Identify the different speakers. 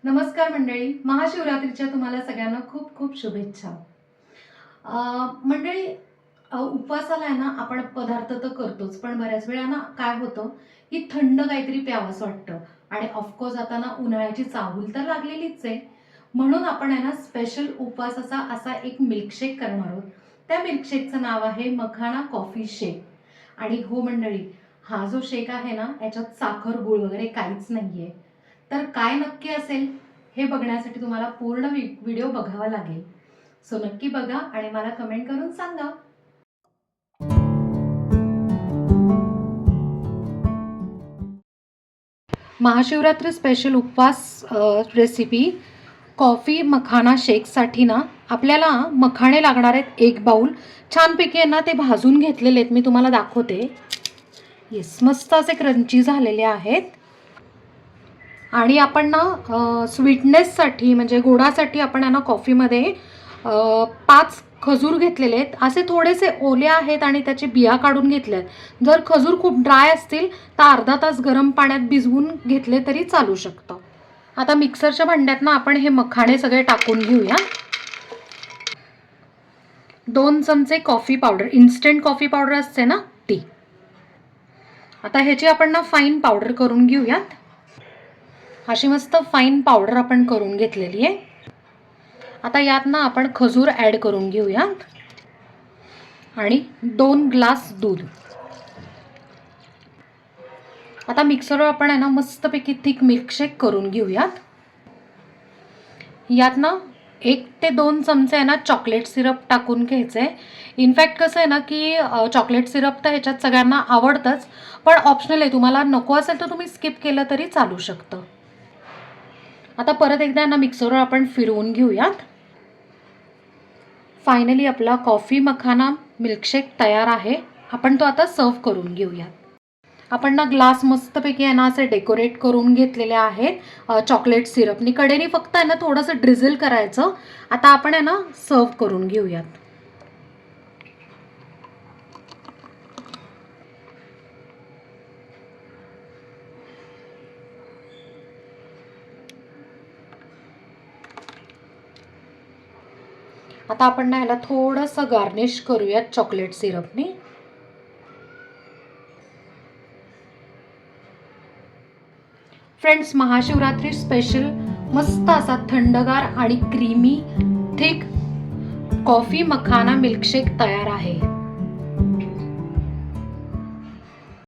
Speaker 1: नमस्कार मंडळी, महाशिवरात्रीच्या तुम्हाला सगळ्यांना खूप खूप शुभेच्छा. मंडळी, उपवासाला आहे ना आपण पदार्थ तर करतोच, पण बऱ्याच वेळा ना काय होतं की थंड काहीतरी प्यावंसं वाटतं. आणि ऑफकोर्स आता ना उन्हाळ्याची चाहूल तर लागलेलीच आहे. म्हणून आपण आहे ना स्पेशल उपवासाचा असा एक मिल्कशेक करणार आहोत. त्या मिल्कशेकचं नाव आहे मखाना कॉफी शेक. आणि हो मंडळी, हा जो शेक आहे ना याच्यात साखर गूळ वगैरे काहीच नाहीये. तर काय नक्की असेल हे बघण्यासाठी तुम्हाला पूर्ण व्हिडिओ बघावा लागेल. सो नक्की बघा आणि मला कमेंट करून सांगा. महाशिवरात्री स्पेशल उपवास रेसिपी कॉफी मखाना शेकसाठी ना आपल्याला मखाणे लागणार आहेत. एक बाउल छानपैकी आहे ना ते भाजून घेतलेले आहेत, मी तुम्हाला दाखवते. येस, मस्त असे क्रंची झालेले आहेत. आणि आपण ना स्वीटनेससाठी म्हणजे गोडासाठी आपण आहे ना कॉफीमध्ये 5 खजूर घेतलेले आहेत. असे थोडेसे ओले आहेत आणि त्याचे बिया काढून घेतले आहेत. जर खजूर खूप ड्राय असतील तर अर्धा तास गरम पाण्यात भिजवून घेतले तरी चालू शकतं. आता मिक्सरच्या भांड्यात ना आपण हे मखाणे सगळे टाकून घेऊया. 2 चमचे coffee powder, instant coffee powder असते ना ती. आता ह्याची आपण ना फाईन पावडर करून घेऊयात. अशी मस्त फाईन पावडर आपण करून घेतलेली आहे. आता यात ना आपण खजूर ॲड करून घेऊयात आणि 2 ग्लास दूध. आता मिक्सरवर आपण आहे ना मस्तपैकी थिक मिल्कशेक करून घेऊयात. यात ना 1 ते 2 चमचे आहे ना चॉकलेट सिरप टाकून घ्यायचं आहे. इनफॅक्ट कसं आहे ना की चॉकलेट सिरप तर ह्याच्यात सगळ्यांना आवडतंच, पण ऑप्शनल आहे. तुम्हाला नको असेल तर तुम्ही स्किप केलं तरी चालू शकतं. आता परत एकदा ना मिक्सरवर आपण फिरवून घेऊयात. फायनली आपला कॉफी मखाना मिल्कशेक तयार आहे. आपण तो आता सर्व करून घेऊयात. आपण ना ग्लास मस्तपैकी आहे ना असे डेकोरेट करून घेतलेले आहेत चॉकलेट सिरपनी. कडेने फक्त आहे ना थोडंसं ड्रिझल करायचं. आता आपण आहे ना सर्व करून घेऊयात. आता आपण ना याला थोडंसं गार्निश करूयात चॉकलेट सिरपनी. फ्रेंड्स, महाशिवरात्री स्पेशल मस्त असा थंडगार आणि क्रीमी थिक कॉफी मखाना मिल्कशेक तयार आहे.